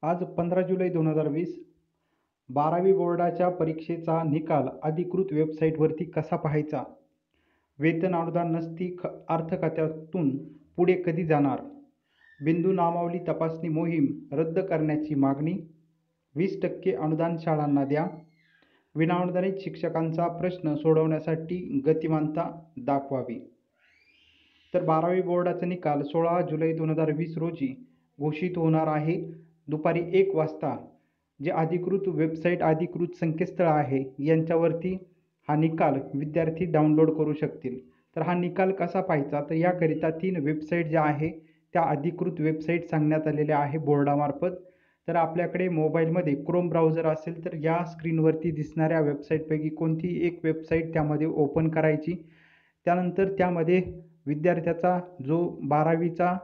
आज 15 जुलै 2020 12वी बोर्डाच्या परीक्षेचा निकाल अधिकृत वेबसाईटवरती कसा पाहायचा? वेतन अनुदान नसती अर्थ खात्यातून पुढे कधी जाणार? बिंदू नामावली तपासणी मोहीम रद्द करण्याची मागणी, 20% अनुदान शाळांना द्या, विनाअनुदानित शिक्षकांचा प्रश्न सोडवण्यासाठी गतिमानता दाखवावी. तर 12वी बोर्डाचा निकाल 16 जुलै 2020 रोजी घोषित होणार आहे. दुपारी 1 वाजता जे अधिकृत वेबसाईट, अधिकृत संकेतस्थळ आहे यांच्यावरती हा निकाल विद्यार्थी डाउनलोड करू शकतील. तर हा निकाल कसा पाहायचा, तर याकरिता 3 वेबसाईट ज्या आहे त्या अधिकृत वेबसाईट सांगण्यात आलेल्या आहे बोर्डामार्फत. तर आपल्याकडे मोबाईलमध्ये क्रोम ब्राउझर असेल तर या स्क्रीनवरती दिसणाऱ्या वेबसाईटपैकी कोणती एक वेबसाईट त्यामध्ये ओपन करायची. त्यानंतर त्यामध्ये विद्यार्थ्याचा जो 12वीचा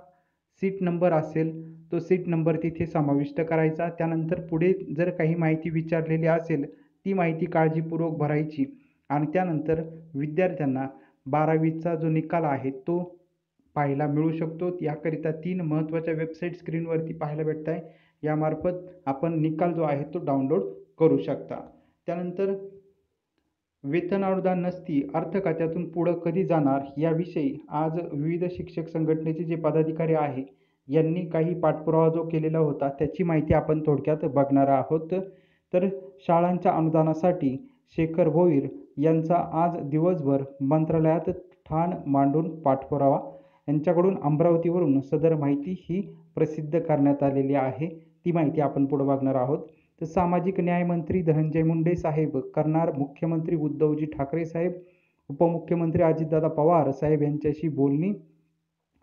सीट नंबर असेल तो सीट नंबर तिथे समाविष्ट करायचा. त्यानंतर पुढे जर काही माहिती विचारलेली असेल ती माहिती काळजीपूर्वक भरायची आणि त्यानंतर विद्यार्थ्यांना 12वीचा जो निकाल आहे तो पाहायला मिळू शकतो. याकरिता 3 महत्त्वाच्या वेबसाईट स्क्रीनवरती पाहायला भेटत आहे. यामार्फत आपण निकाल जो आहे तो डाउनलोड करू शकता. त्यानंतर वेतन अनुदान नसती अर्थ खात्यातून पुढं कधी जाणार याविषयी आज विविध शिक्षक संघटनेचे जे पदाधिकारी आहे यांनी काही पाठपुरावा जो केलेला होता त्याची माहिती आपण थोडक्यात बघणार आहोत. तर शाळांच्या अनुदानासाठी शेखर भोईर यांचा आज दिवसभर मंत्रालयात ठाण मांडून पाठपुरावा, यांच्याकडून अमरावतीवरून सदर माहिती ही प्रसिद्ध करण्यात आलेली आहे. ती माहिती आपण पुढे बघणार आहोत. तर सामाजिक न्याय मंत्री धनंजय मुंडे साहेब करणार मुख्यमंत्री उद्धवजी ठाकरे साहेब, उपमुख्यमंत्री अजितदादा पवार साहेब यांच्याशी बोलणी.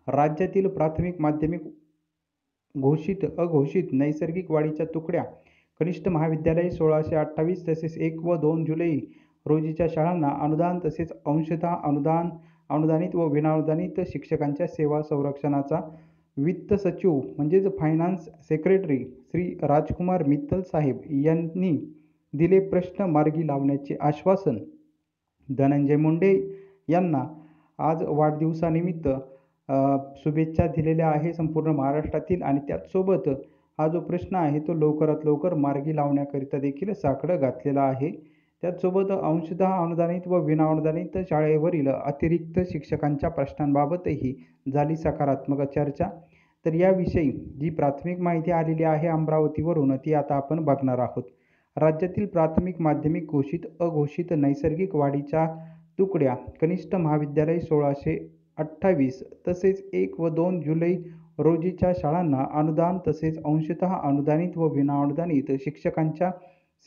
राज्यातील प्राथमिक माध्यमिक घोषित अघोषित नैसर्गिक वाढीच्या तुकड्या कनिष्ठ महाविद्यालय 1628 तसेच 1 व 2 जुलै रोजीच्या शाळांना अनुदान तसेच अंशतः अनुदानित व विनाअनुदानित शिक्षकांच्या सेवा संरक्षणाचा वित्त सचिव म्हणजेच फायनान्स सेक्रेटरी श्री राजकुमार मित्तल साहेब यांनी दिले प्रश्न मार्गी लावण्याचे आश्वासन. धनंजय मुंडे यांना आज वाढदिवसानिमित्त शुभेच्छा दिलेल्या आहे संपूर्ण महाराष्ट्रातील आणि त्याचसोबत हा जो प्रश्न आहे तो लवकरात लवकर मार्गी लावण्याकरिता देखील साकडं घातलेला आहे. त्याचसोबत अंशतः अनुदानित व विनाअनुदानित शाळेवरील अतिरिक्त शिक्षकांच्या प्रश्नांबाबतही झाली सकारात्मक चर्चा. तर याविषयी जी प्राथमिक माहिती आलेली आहे अमरावतीवरून ती आता आपण बघणार आहोत. राज्यातील प्राथमिक माध्यमिक घोषित अघोषित नैसर्गिक वाढीच्या तुकड्या कनिष्ठ महाविद्यालय 1628 तसेच 1 व 2 जुलै रोजीच्या शाळांना अनुदान तसेच अंशतः अनुदानित व विनाअनुदानित शिक्षकांच्या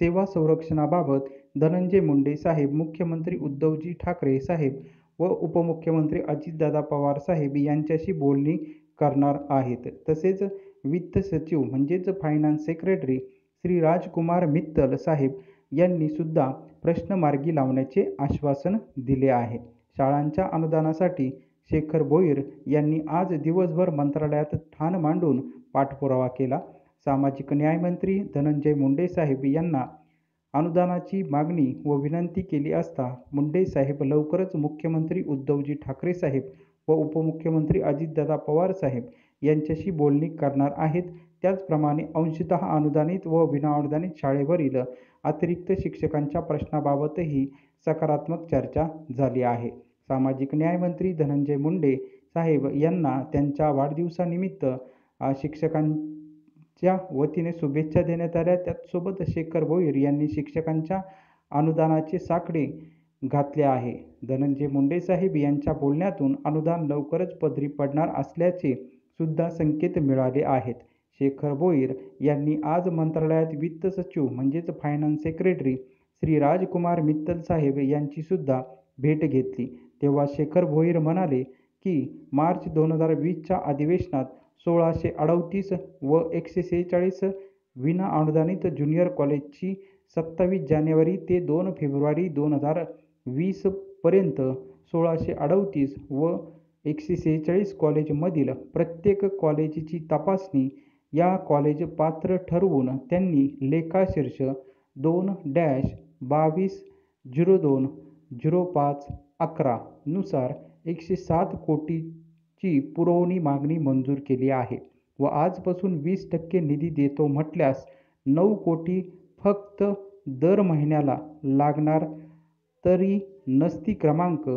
सेवा संरक्षणाबाबत धनंजय मुंडे साहेब, मुख्यमंत्री उद्धवजी ठाकरे साहेब व उपमुख्यमंत्री अजितदादा पवार साहेब यांच्याशी बोलणी करणार आहेत. तसेच वित्त सचिव म्हणजेच फायनान्स सेक्रेटरी श्री राजकुमार मित्तल साहेब यांनी सुद्धा प्रश्न मार्गी लावण्याचे आश्वासन दिले आहे. शाळांच्या अनुदानासाठी शेखर भोईर यांनी आज दिवसभर मंत्रालयात ठाण मांडून पाठपुरावा केला. सामाजिक न्याय मंत्री धनंजय मुंडे साहेब यांना अनुदानाची मागणी व विनंती केली असता मुंडे साहेब लवकरच मुख्यमंत्री उद्धवजी ठाकरे साहेब व उपमुख्यमंत्री अजितदादा पवार साहेब यांच्याशी बोलणी करणार आहेत. त्याचप्रमाणे अंशतः अनुदानित व विनाअनुदानित शाळेवरील अतिरिक्त शिक्षकांच्या प्रश्नाबाबतही सकारात्मक चर्चा झाली आहे. सामाजिक न्याय मंत्री धनंजय मुंडे साहेब यांना त्यांच्या वाढदिवसानिमित्त शिक्षकांच्या वतीने शुभेच्छा देण्यात आल्या. त्याचसोबत शेखर भोईर यांनी शिक्षकांच्या अनुदानाचे साकडे घातले आहे. धनंजय मुंडे साहेब यांच्या बोलण्यातून अनुदान लवकरच पदरी पडणार असल्याचे सुद्धा संकेत मिळाले आहेत. शेखर भोईर यांनी आज मंत्रालयात वित्त सचिव म्हणजेच फायनान्स सेक्रेटरी श्री राजकुमार मित्तल साहेब यांची सुद्धा भेट घेतली. तेव्हा शेखर भोईर म्हणाले की मार्च 2020च्या अधिवेशनात 1638 व 146 विनाअनुदानित ज्युनियर कॉलेजची 27 जानेवारी ते 2 फेब्रुवारी 2020 पर्यंत 1638 व 146 कॉलेजमधील प्रत्येक कॉलेजची तपासणी या कॉलेज पात्र ठरवून त्यांनी लेखाशीर्ष 2-22-02-05-11 नुसार 107 कोटीची पुरवणी मागणी मंजूर केली आहे. व आजपासून 20% निधी देतो म्हटल्यास 9 कोटी फक्त दर महिन्याला लागणार. तरी नसती क्रमांक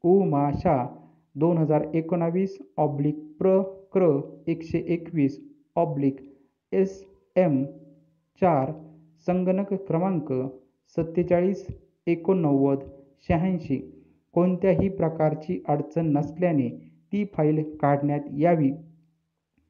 उमाशा 2019/प्र 121/SM4 संगणक क्रमांक 478986 कोणत्याही प्रकारची अडचण नसल्याने ती फाईल काढण्यात यावी.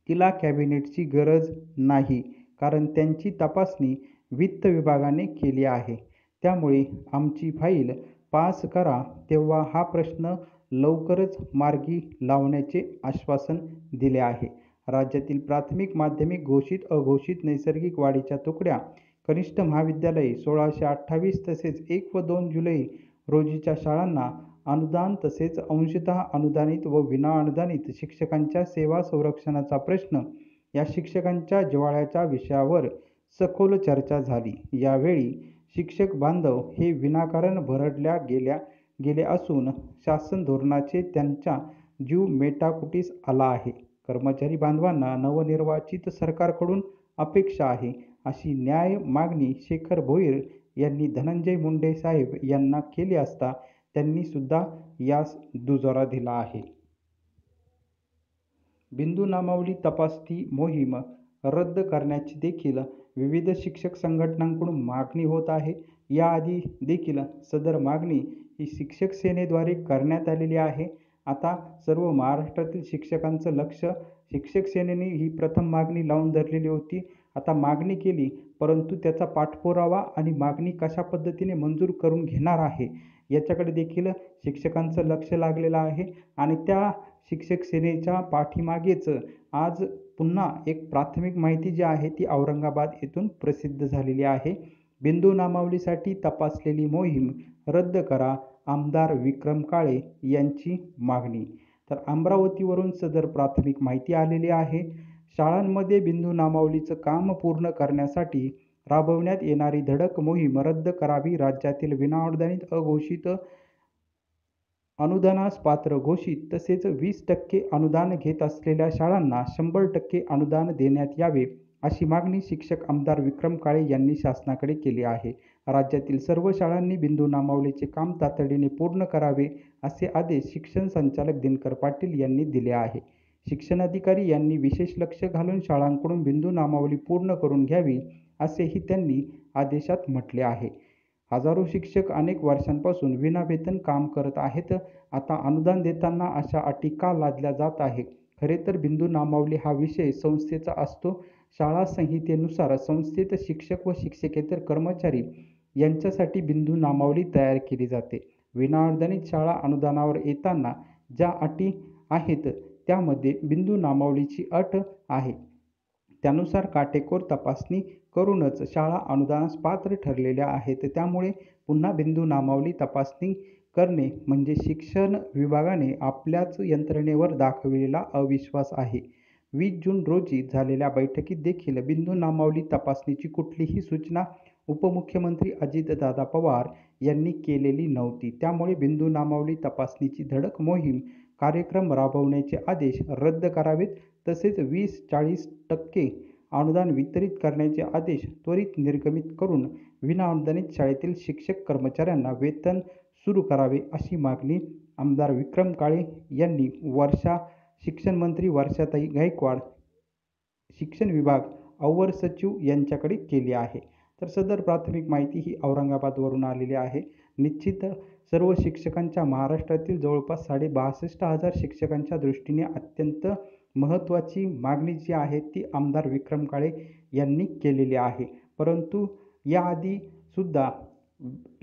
तिला कॅबिनेटची गरज नाही, कारण त्यांची तपासणी वित्त विभागाने केली आहे. त्यामुळे आमची फाईल पास करा. तेव्हा हा प्रश्न लवकरच मार्गी लावण्याचे आश्वासन दिले आहे. राज्यातील प्राथमिक, माध्यमिक, घोषित, अघोषित नैसर्गिक वाढीच्या तुकड्या, कनिष्ठ महाविद्यालये 1628 तसेच 1 व 2 जुलै रोजीच्या शाळांना अनुदान तसेच अंशतः अनुदानित व विनाअनुदानित शिक्षकांच्या सेवा संरक्षणाचा प्रश्न या शिक्षकांच्या जिव्हाळ्याच्या विषयावर सखोल चर्चा झाली. यावेळी शिक्षक बांधव हे विनाकारण भरडल्या गेले असून शासन धोरणाचे त्यांचा जीव मेटाकुटीस आला आहे. कर्मचारी बांधवांना नवनिर्वाचित सरकारकडून अपेक्षा आहे, अशी न्याय मागणी शेखर भोईर यांनी धनंजय मुंडे साहेब यांना केली असता त्यांनी सुद्धा यास दुजोरा दिला आहे. बिंदू नामावली तपासणी मोहीम रद्द करण्याची देखील विविध शिक्षक संघटनांकडून मागणी होत आहे. याआधी देखील सदर मागणी ही शिक्षक सेनेद्वारे करण्यात आलेली आहे. आता सर्व महाराष्ट्रातील शिक्षकांचं लक्ष शिक्षक सेनेने ही प्रथम मागणी लावून धरलेली होती. आता मागणी केली, परंतु त्याचा पाठपुरावा आणि मागणी कशा पद्धतीने मंजूर करून घेणार आहे याच्याकडे देखील शिक्षकांचं लक्ष लागलेलं आहे. आणि त्या शिक्षक सेनेच्या पाठीमागेच आज पुन्हा एक प्राथमिक माहिती जी आहे ती औरंगाबाद येथून प्रसिद्ध झालेली आहे. बिंदू नामावलीसाठी तपासलेली मोहीम रद्द करा, आमदार विक्रम काळे यांची मागणी. तर अमरावतीवरून सदर प्राथमिक माहिती आलेली आहे. शाळांमध्ये बिंदू नामावलीचं काम पूर्ण करण्यासाठी राबवण्यात येणारी धडक मोहीम रद्द करावी. राज्यातील विनाअनुदानित, अघोषित, अनुदानास पात्र, घोषित तसेच 20% अनुदान घेत असलेल्या शाळांना 100% अनुदान देण्यात यावे, अशी मागणी शिक्षक आमदार विक्रम काळे यांनी शासनाकडे केली आहे. राज्यातील सर्व शाळांनी बिंदू नामावलीचे काम तातडीने पूर्ण करावे, असे आदेश शिक्षण संचालक दिनकर पाटील यांनी दिले आहे. शिक्षणाधिकारी यांनी विशेष लक्ष घालून शाळांकडून बिंदू नामावली पूर्ण करून घ्यावी, असेही त्यांनी आदेशात म्हटले आहे. हजारो शिक्षक अनेक वर्षांपासून विनावेतन काम करत आहेत. आता अनुदान देताना अशा अटी का लादल्या जात आहे? खरे तर बिंदू नामावली हा विषय संस्थेचा असतो. शाळा संहितेनुसार संस्थेत शिक्षक व शिक्षकेतर कर्मचारी यांच्यासाठी बिंदू नामावली तयार केली जाते. विनाअनुदानित शाळा अनुदानावर येताना ज्या अटी आहेत त्यामध्ये बिंदू नामावलीची अट आहे. त्यानुसार काटेकोर तपासणी करूनच शाळा अनुदानास पात्र ठरलेल्या आहेत. त्यामुळे पुन्हा बिंदू नामावली तपासणी करणे म्हणजे शिक्षण विभागाने आपल्याच यंत्रणेवर दाखविलेला अविश्वास आहे. 20 जून रोजी झालेल्या बैठकीत देखील बिंदू नामावली तपासणीची कुठलीही सूचना उपमुख्यमंत्री अजितदादा पवार यांनी केलेली नव्हती. त्यामुळे बिंदू नामावली तपासणीची धडक मोहीम कार्यक्रम राबवण्याचे आदेश रद्द करावेत. तसेच 20-40% अनुदान वितरित करण्याचे आदेश त्वरित निर्गमित करून विनाअनुदानित शाळेतील शिक्षक कर्मचाऱ्यांना वेतन सुरू करावे, अशी मागणी आमदार विक्रम काळे यांनी शिक्षण मंत्री वर्षाताई गायकवाड, शिक्षण विभाग अवर सचिव यांच्याकडे केली आहे. तर सदर प्राथमिक माहिती ही औरंगाबादवरून आलेली आहे. निश्चित सर्व शिक्षकांच्या महाराष्ट्रातील जवळपास 62,500 शिक्षकांच्या दृष्टीने अत्यंत महत्त्वाची मागणी जी आहे ती आमदार विक्रम काळे यांनी केलेली आहे. परंतु याआधी सुद्धा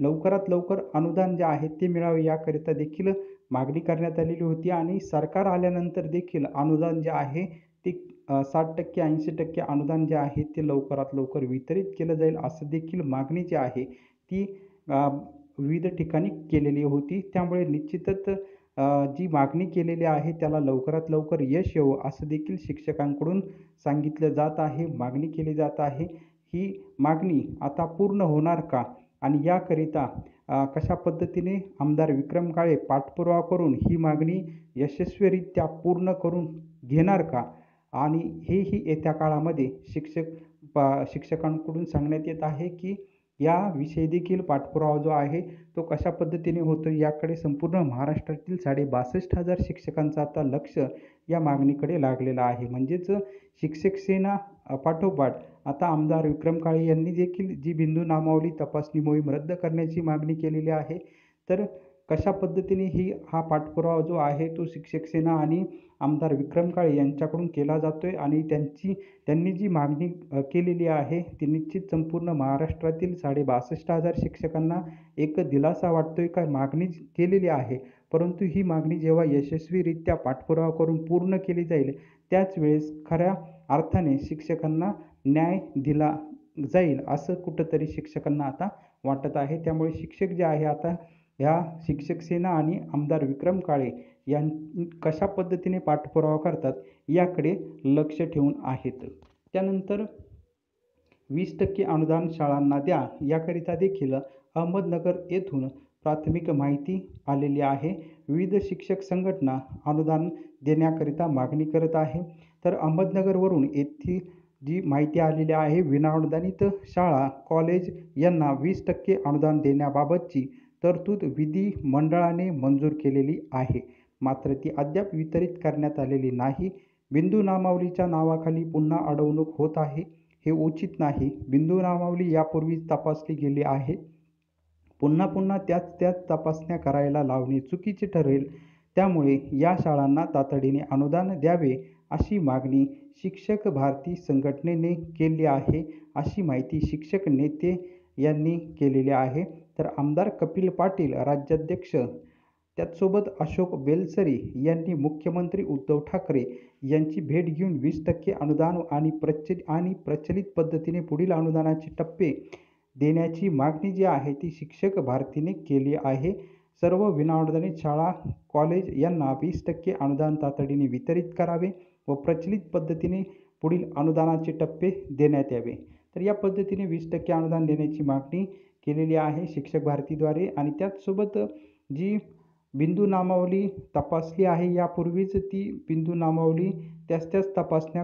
लवकरात लवकर अनुदान जे आहे ते मिळावे याकरिता देखील मागणी करण्यात आलेली होती. आणि सरकार आल्यानंतर देखील अनुदान जे आहे ते 60% 80% अनुदान जे आहे ते लवकरात लवकर वितरित केलं जाईल, असं देखील मागणी जी आहे ती विविध ठिकाणी केलेली होती. त्यामुळे निश्चितच जी मागणी केलेली आहे त्याला लवकरात लवकर यश येवो, असं देखील शिक्षकांकडून सांगितलं जात आहे, मागणी केली जात आहे. ही मागणी आता पूर्ण होणार का आणि याकरिता कशा पद्धतीने आमदार विक्रम काळे पाठपुरावा करून ही मागणी यशस्वीरित्या पूर्ण करून घेणार का, आणि हेही येत्या काळामध्ये शिक्षकांकडून सांगण्यात येत आहे की याविषयी देखील पाठपुरावा जो आहे तो कशा पद्धतीने होतो याकडे संपूर्ण महाराष्ट्रातील 62,500 शिक्षकांचं आता लक्ष या मागणीकडे लागलेलं आहे. म्हणजेच शिक्षक सेना पाठोपाठ आता आमदार विक्रम काळे यांनी देखील जी बिंदू नामावली तपासणी मोहीम रद्द करण्याची मागणी केलेली आहे. तर कशा पद्धतीने हा पाठपुरावा जो आहे तो शिक्षक सेना आणि आमदार विक्रम काळे यांच्याकडून केला जातोय आणि त्यांनी जी मागणी केलेली आहे ती निश्चित संपूर्ण महाराष्ट्रातील 62,500 शिक्षकांना एक दिलासा वाटतोय का मागणी केलेली आहे, परंतु ही मागणी जेव्हा यशस्वीरित्या पाठपुरावा करून पूर्ण केली जाईल त्याच वेळेस खऱ्या अर्थाने शिक्षकांना न्याय दिला जाईल असं कुठंतरी शिक्षकांना आता वाटत आहे. त्यामुळे शिक्षक जे आहे आता ह्या शिक्षक सेना आणि आमदार विक्रम काळे कशा पद्धतीने पाठपुरावा करतात याकडे लक्ष ठेवून आहेत. त्यानंतर 20% अनुदान शाळांना द्या याकरिता देखील अहमदनगर येथून प्राथमिक माहिती आलेली आहे. विविध शिक्षक संघटना अनुदान देण्याकरिता मागणी करत आहे. तर अहमदनगरवरून येथील जी माहिती आलेली आहे विनाअनुदानित शाळा कॉलेज यांना 20% अनुदान देण्याबाबतची तरतूद विधिमंडळाने मंजूर केलेली आहे. मात्र ती अद्याप वितरित करण्यात आलेली नाही. बिंदू नामावलीच्या नावाखाली पुन्हा अडवणूक होत आहे हे उचित नाही. बिंदू नामावली यापूर्वीच तपासली गेली आहे. पुन्हा त्याच तपासण्या करायला लावणे चुकीचे ठरेल. त्यामुळे या शाळांना तातडीने अनुदान द्यावे अशी मागणी शिक्षक भारती संघटनेने केली आहे अशी माहिती शिक्षक नेते यांनी केलेली आहे. तर आमदार कपिल पाटील राज्याध्यक्ष त्याचसोबत अशोक बेलसरी यांनी मुख्यमंत्री उद्धव ठाकरे यांची भेट घेऊन 20% अनुदान आणि प्रचलित पद्धतीने पुढील अनुदानाचे टप्पे देण्याची मागणी जी आहे ती शिक्षक भारतीने केली आहे. सर्व विनाअनुदानित शाळा कॉलेज यांना 20% अनुदान तातडीने वितरित करावे व प्रचलित पद्धतीने पुढील अनुदानाचे टप्पे देण्यात यावे. तर या पद्धतीने 20% अनुदान देण्याची मागणी केलेली आहे शिक्षक भारतीद्वारे. आणि त्याचसोबत जी बिंदू नामावली तपासली आहे यापूर्वीच ती बिंदू नामावली त्याच तपासण्या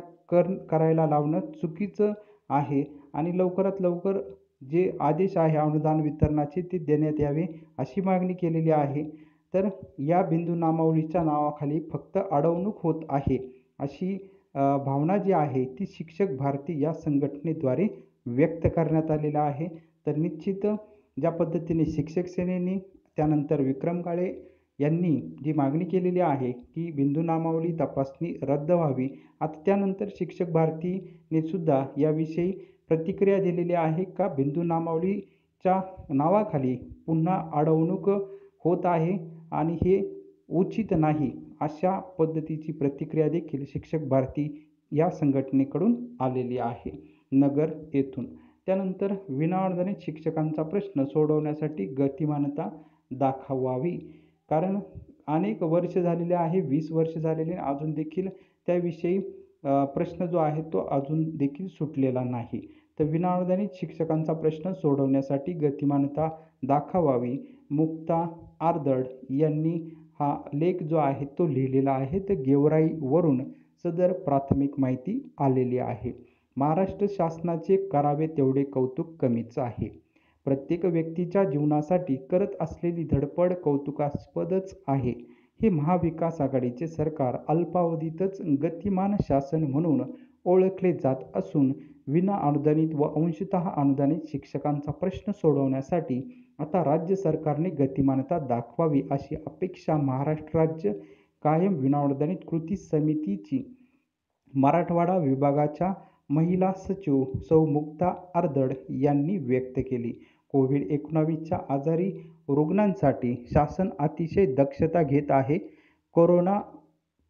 करायला लावणं चुकीचं आहे आणि लवकरात लवकर जे आदेश आहे अनुदान वितरणाचे ते देण्यात यावे अशी मागणी केलेली आहे. तर या बिंदू नामावलीच्या नावाखाली फक्त अडवणूक होत आहे अशी भावना जी आहे ती शिक्षक भारती या संघटनेद्वारे व्यक्त करण्यात आलेला आहे. तर निश्चित ज्या पद्धतीने शिक्षक सेनेने त्यानंतर विक्रम काळे यांनी जी मागणी केलेली आहे की बिंदू नामावली तपासणी रद्द व्हावी, आता त्यानंतर शिक्षक भारतीने सुद्धा याविषयी प्रतिक्रिया दिलेली आहे का बिंदू नामावलीच्या नावाखाली पुन्हा अडवणूक होत आहे आणि हे उचित नाही अशा पद्धतीची प्रतिक्रिया देखील शिक्षक भारती या संघटनेकडून आलेली आहे नगर येथून. त्यानंतर विनाअनुदानित शिक्षकांचा प्रश्न सोडवण्यासाठी गतिमानता दाखवावी. कारण अनेक वर्ष झालेले आहे, 20 वर्ष झालेले अजून देखील त्याविषयी प्रश्न जो आहे तो अजून देखील सुटलेला नाही. तर विनाअनुदानित शिक्षकांचा प्रश्न सोडवण्यासाठी गतिमानता दाखवावी. मुक्ता आर्दड यांनी हा लेख जो आहे तो लिहिलेला आहे. तर गेवराईवरून सदर प्राथमिक माहिती आलेली आहे. महाराष्ट्र शासनाचे करावे तेवढे कौतुक कमीच आहे. प्रत्येक व्यक्तीच्या जीवनासाठी करत असलेली धडपड कौतुकास्पदच आहे. हे महाविकास आघाडीचे सरकार अल्पावधीतच गतिमान शासन म्हणून ओळखले जात असून विनाअनुदानित व अंशतः अनुदानित शिक्षकांचा प्रश्न सोडवण्यासाठी आता राज्य सरकारने गतिमानता दाखवावी अशी अपेक्षा महाराष्ट्र राज्य कायम विनाअनुदानित कृती समितीची मराठवाडा विभागाच्या महिला सचिव सौ मुक्ता आर्दड यांनी व्यक्त केली. कोविड-19च्या आजारी रुग्णांसाठी शासन अतिशय दक्षता घेत आहे.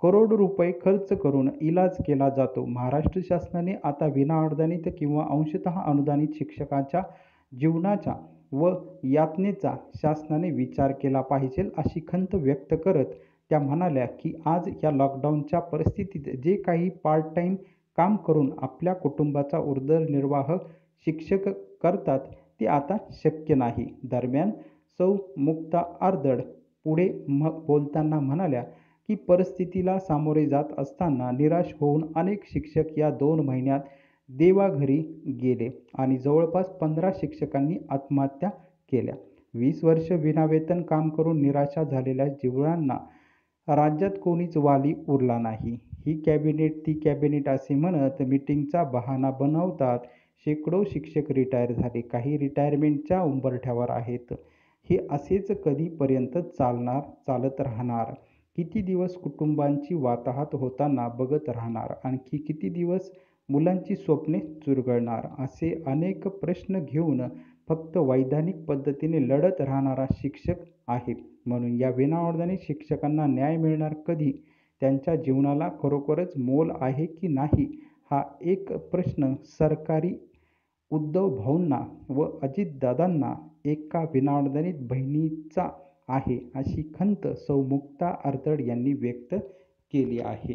करोड रुपये खर्च करून इलाज केला जातो. महाराष्ट्र शासनाने आता विनाअनुदानित किंवा अंशतः अनुदानित शिक्षकांच्या जीवनाचा व यातनेचा शासनाने विचार केला पाहिजे अशी खंत व्यक्त करत त्या म्हणाल्या की आज या लॉकडाऊनच्या परिस्थितीत जे काही पार्ट टाइम काम करून आपल्या कुटुंबाचा उदरनिर्वाह शिक्षक करतात ते आता शक्य नाही. दरम्यान सौ मुक्ता आर्दड पुढे बोलताना म्हणाल्या की परिस्थितीला सामोरे जात असताना निराश होऊन अनेक शिक्षक या 2 महिन्यात देवाघरी गेले आणि जवळपास 15 शिक्षकांनी आत्महत्या केल्या. 20 वर्ष विनावेतन काम करून निराशा झालेल्या जीवांना राज्यात कोणीच वाली उरला नाही. ही कॅबिनेट, ती कॅबिनेट असे म्हणत मीटिंगचा बहाणा बनवतात. शेकडो शिक्षक रिटायर झाले. काही रिटायरमेंटच्या उंबरठ्यावर आहेत. हे असेच कधीपर्यंत चालत राहणार? किती दिवस कुटुंबांची वाताहत होताना बघत राहणार? आणखी किती दिवस मुलांची स्वप्ने चुरगळणार? असे अनेक प्रश्न घेऊन फक्त वैधानिक पद्धतीने लढत राहणारा शिक्षक आहे. म्हणून या विनाअनुदानित शिक्षकांना न्याय मिळणार कधी? त्यांच्या जीवनाला खरोखरच मोल आहे की नाही? हा एक प्रश्न सरकारी उद्धव भाऊंना व अजितदादांना एका विनाअनुदानित बहिणीचा आहे, अशी खंत सौ. मुक्ता अर्थड यांनी व्यक्त केली आहे.